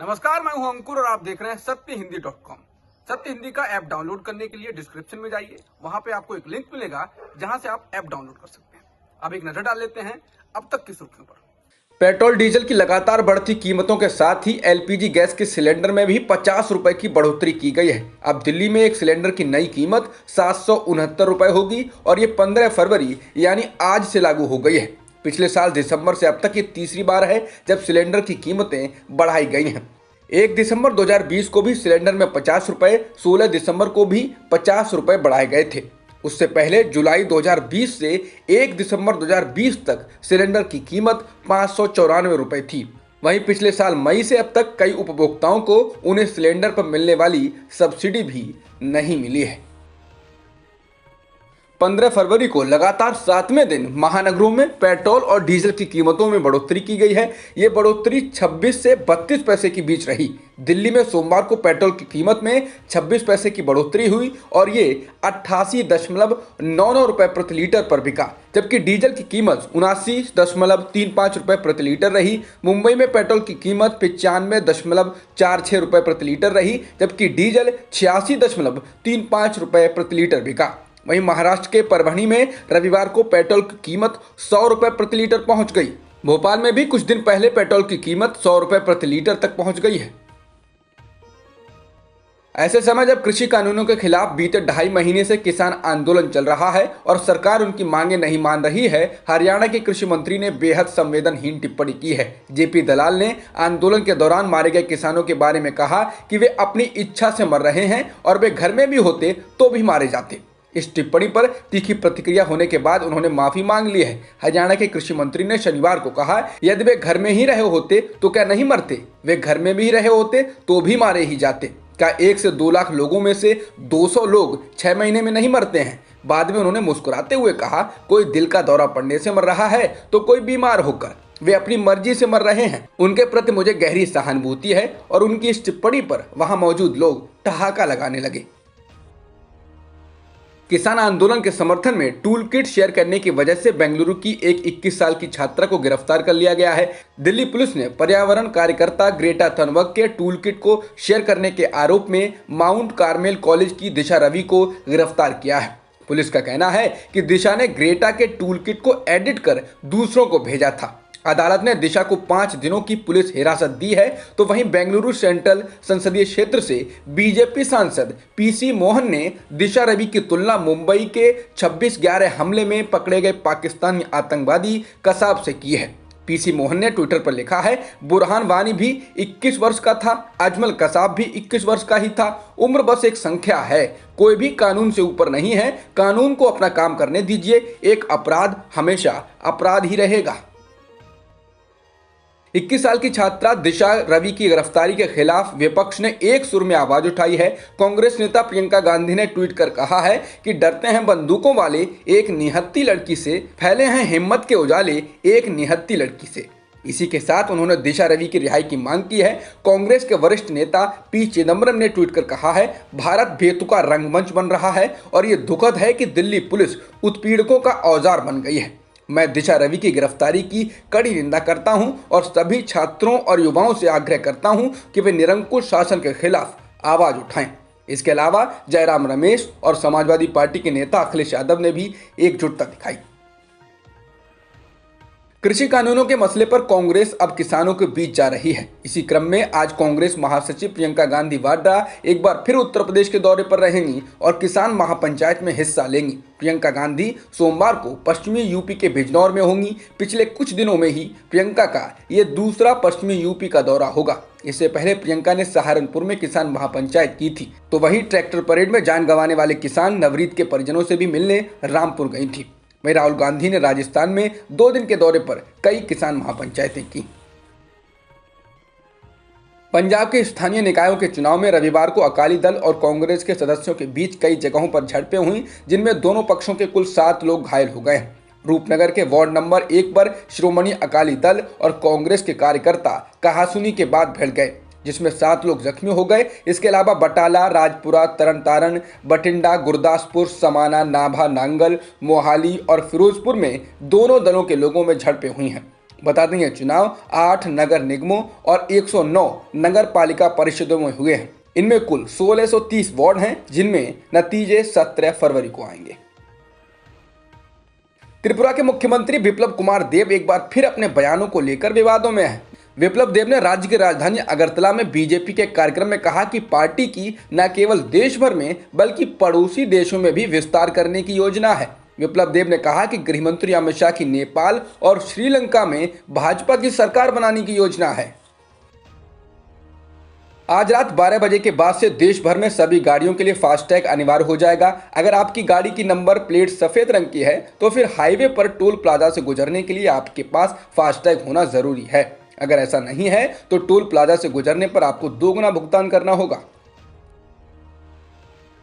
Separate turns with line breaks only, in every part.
नमस्कार, मैं हूं अंकुर और आप देख रहे हैं सत्यहिंदी.com। सत्य हिंदी का ऐप डाउनलोड करने के लिए डिस्क्रिप्शन में जाइए, वहां पे आपको एक लिंक मिलेगा जहां से आप ऐप डाउनलोड कर सकते हैं। अब एक नजर डाल लेते हैं अब तक की सुर्खियों पर।
पेट्रोल डीजल की लगातार बढ़ती कीमतों के साथ ही एलपीजी गैस के सिलेंडर में भी 50 रुपए की बढ़ोतरी की गई है। अब दिल्ली में एक सिलेंडर की नई कीमत 769 रुपए होगी और ये 15 फरवरी यानी आज से लागू हो गई है। पिछले साल दिसंबर से अब तक ये तीसरी बार है जब सिलेंडर की कीमतें बढ़ाई गई हैं। 1 दिसंबर 2020 को भी सिलेंडर में 50 रुपए, 16 दिसंबर को भी 50 रुपए बढ़ाए गए थे। उससे पहले जुलाई 2020 से 1 दिसंबर 2020 तक सिलेंडर की कीमत 594 रुपए थी। वहीं पिछले साल मई से अब तक कई उपभोक्ताओं को उन्हें सिलेंडर पर मिलने वाली सब्सिडी भी नहीं मिली है। 15 फरवरी को लगातार 7वें दिन महानगरों में पेट्रोल और डीजल की कीमतों में बढ़ोतरी की गई है। ये बढ़ोतरी 26 से 32 पैसे के बीच रही। दिल्ली में सोमवार को पेट्रोल की कीमत में 26 पैसे की बढ़ोतरी हुई और ये 88.99 रुपए प्रति लीटर पर बिका, जबकि डीजल की कीमत 79.35 रुपए प्रति लीटर रही। मुंबई में पेट्रोल की कीमत 95.46 रुपए प्रति लीटर रही, जबकि डीजल 86.35 रुपए प्रति लीटर बिका। वहीं महाराष्ट्र के परभणी में रविवार को पेट्रोल की कीमत 100 रुपए प्रति लीटर पहुंच गई। भोपाल में भी कुछ दिन पहले पेट्रोल की कीमत 100 रुपए प्रति लीटर तक पहुंच गई है। ऐसे समय जब कृषि कानूनों के खिलाफ बीते 2.5 महीने से किसान आंदोलन चल रहा है और सरकार उनकी मांगें नहीं मान रही है, हरियाणा के कृषि मंत्री ने बेहद संवेदनहीन टिप्पणी की है। जेपी दलाल ने आंदोलन के दौरान मारे गए किसानों के बारे में कहा कि वे अपनी इच्छा से मर रहे हैं और वे घर में भी होते तो भी मारे जाते। इस टिप्पणी पर तीखी प्रतिक्रिया होने के बाद उन्होंने माफी मांग ली है। हरियाणा के कृषि मंत्री ने शनिवार को कहा, यदि वे घर में ही रहे होते तो क्या नहीं मरते? वे घर में भी रहे होते तो भी मारे ही जाते। क्या 1 से 2 लाख लोगों में से 200 लोग 6 महीने में नहीं मरते हैं? बाद में उन्होंने मुस्कुराते हुए कहा, कोई दिल का दौरा पड़ने से मर रहा है तो कोई बीमार होकर। वे अपनी मर्जी से मर रहे हैं। उनके प्रति मुझे गहरी सहानुभूति है। और उनकी इस टिप्पणी पर वहां मौजूद लोग ठहाका लगाने लगे। किसान आंदोलन के समर्थन में टूल किट शेयर करने की वजह से बेंगलुरु की एक 21 साल की छात्रा को गिरफ्तार कर लिया गया है। दिल्ली पुलिस ने पर्यावरण कार्यकर्ता ग्रेटा थनबर्ग के टूल किट को शेयर करने के आरोप में माउंट कार्मेल कॉलेज की दिशा रवि को गिरफ्तार किया है। पुलिस का कहना है कि दिशा ने ग्रेटा के टूल किट को एडिट कर दूसरों को भेजा था। अदालत ने दिशा को 5 दिनों की पुलिस हिरासत दी है। तो वहीं बेंगलुरु सेंट्रल संसदीय क्षेत्र से बीजेपी सांसद पीसी मोहन ने दिशा रवि की तुलना मुंबई के 26/11 हमले में पकड़े गए पाकिस्तानी आतंकवादी कसाब से की है। पीसी मोहन ने ट्विटर पर लिखा है, बुरहान वानी भी 21 वर्ष का था, अजमल कसाब भी 21 वर्ष का ही था। उम्र बस एक संख्या है, कोई भी कानून से ऊपर नहीं है। कानून को अपना काम करने दीजिए। एक अपराध हमेशा अपराध ही रहेगा। 21 साल की छात्रा दिशा रवि की गिरफ्तारी के खिलाफ विपक्ष ने एक सुर में आवाज उठाई है। कांग्रेस नेता प्रियंका गांधी ने ट्वीट कर कहा है कि डरते हैं बंदूकों वाले एक निहत्थी लड़की से, फैले हैं हिम्मत के उजाले एक निहत्थी लड़की से। इसी के साथ उन्होंने दिशा रवि की रिहाई की मांग की है। कांग्रेस के वरिष्ठ नेता पी चिदम्बरम ने ट्वीट कर कहा है, भारत बेतुका रंगमंच बन रहा है और ये दुखद है कि दिल्ली पुलिस उत्पीड़कों का औजार बन गई है। मैं दिशा रवि की गिरफ्तारी की कड़ी निंदा करता हूं और सभी छात्रों और युवाओं से आग्रह करता हूं कि वे निरंकुश शासन के खिलाफ आवाज उठाएं। इसके अलावा जयराम रमेश और समाजवादी पार्टी के नेता अखिलेश यादव ने भी एकजुटता दिखाई। कृषि कानूनों के मसले पर कांग्रेस अब किसानों के बीच जा रही है। इसी क्रम में आज कांग्रेस महासचिव प्रियंका गांधी वाड्रा एक बार फिर उत्तर प्रदेश के दौरे पर रहेंगी और किसान महापंचायत में हिस्सा लेंगी। प्रियंका गांधी सोमवार को पश्चिमी यूपी के बिजनौर में होंगी। पिछले कुछ दिनों में ही प्रियंका का ये दूसरा पश्चिमी यूपी का दौरा होगा। इससे पहले प्रियंका ने सहारनपुर में किसान महापंचायत की थी। तो वहीं ट्रैक्टर परेड में जान गंवाने वाले किसान नवरीत के परिजनों से भी मिलने रामपुर गई थी। वहीं राहुल गांधी ने राजस्थान में 2 दिन के दौरे पर कई किसान महापंचायतें की। पंजाब के स्थानीय निकायों के चुनाव में रविवार को अकाली दल और कांग्रेस के सदस्यों के बीच कई जगहों पर झड़पें हुई, जिनमें दोनों पक्षों के कुल 7 लोग घायल हो गए। रूपनगर के वार्ड नंबर 1 पर श्रोमणी अकाली दल और कांग्रेस के कार्यकर्ता कहासुनी के बाद भिड़ गए, जिसमें 7 लोग जख्मी हो गए। इसके अलावा बटाला, राजपुरा, तरन, बठिंडा, गुरदासपुर, समाना, नाभा, नांगल, मोहाली और फिरोजपुर में दोनों दलों के लोगों में झड़पें हुई हैं। बता दें ये चुनाव 8 नगर निगमों और 109 नगर पालिका परिषदों में हुए हैं। इनमें कुल 1630 वार्ड हैं, जिनमें नतीजे 17 फरवरी को आएंगे। त्रिपुरा के मुख्यमंत्री बिप्लब कुमार देब एक बार फिर अपने बयानों को लेकर विवादों में हैं। बिप्लब देब ने राज्य की राजधानी अगरतला में बीजेपी के कार्यक्रम में कहा कि पार्टी की न केवल देश भर में बल्कि पड़ोसी देशों में भी विस्तार करने की योजना है। बिप्लब देब ने कहा कि गृहमंत्री अमित शाह की नेपाल और श्रीलंका में भाजपा की सरकार बनाने की योजना है। आज रात 12 बजे के बाद से देश भर में सभी गाड़ियों के लिए फास्टैग अनिवार्य हो जाएगा। अगर आपकी गाड़ी की नंबर प्लेट सफेद रंग की है तो फिर हाईवे पर टोल प्लाजा से गुजरने के लिए आपके पास फास्टैग होना जरूरी है। अगर ऐसा नहीं है तो टोल प्लाजा से गुजरने पर आपको दोगुना भुगतान करना होगा।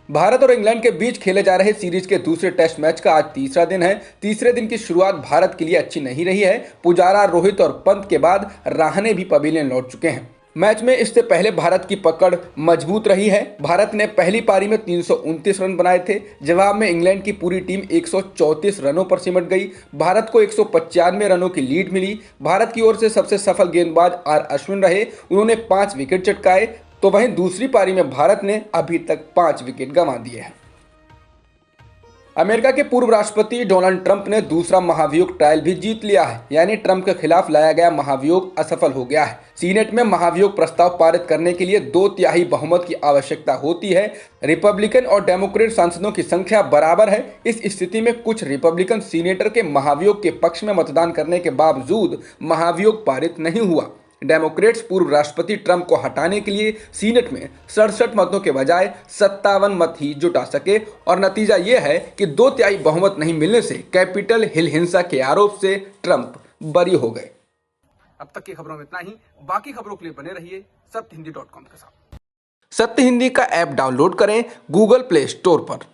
भारत और इंग्लैंड के बीच खेले जा रहे सीरीज के दूसरे टेस्ट मैच का आज तीसरा दिन है। तीसरे दिन की शुरुआत भारत के लिए अच्छी नहीं रही है। पुजारा, रोहित और पंत के बाद रहाणे भी पवेलियन लौट चुके हैं। मैच में इससे पहले भारत की पकड़ मजबूत रही है। भारत ने पहली पारी में 329 रन बनाए थे। जवाब में इंग्लैंड की पूरी टीम 134 रनों पर सिमट गई। भारत को 195 रनों की लीड मिली। भारत की ओर से सबसे सफल गेंदबाज आर अश्विन रहे, उन्होंने 5 विकेट चटकाए। तो वहीं दूसरी पारी में भारत ने अभी तक 5 विकेट गंवा दिए हैं। अमेरिका के पूर्व राष्ट्रपति डोनाल्ड ट्रंप ने दूसरा महाभियोग ट्रायल भी जीत लिया है, यानी ट्रंप के खिलाफ लाया गया महाभियोग असफल हो गया है। सीनेट में महाभियोग प्रस्ताव पारित करने के लिए 2/3 बहुमत की आवश्यकता होती है। रिपब्लिकन और डेमोक्रेट सांसदों की संख्या बराबर है। इस स्थिति में कुछ रिपब्लिकन सीनेटर के महाभियोग के पक्ष में मतदान करने के बावजूद महाभियोग पारित नहीं हुआ। डेमोक्रेट्स पूर्व राष्ट्रपति ट्रंप को हटाने के लिए सीनेट में 67 मतों के बजाय 57 मत ही जुटा सके और नतीजा यह है कि 2/3 बहुमत नहीं मिलने से कैपिटल हिल हिंसा के आरोप से ट्रंप बरी हो गए।
अब तक की खबरों में इतना ही। बाकी खबरों के लिए बने रहिए सत्यहिंदी.com के साथ।
सत्य हिंदी का ऐप डाउनलोड करें गूगल प्ले स्टोर पर।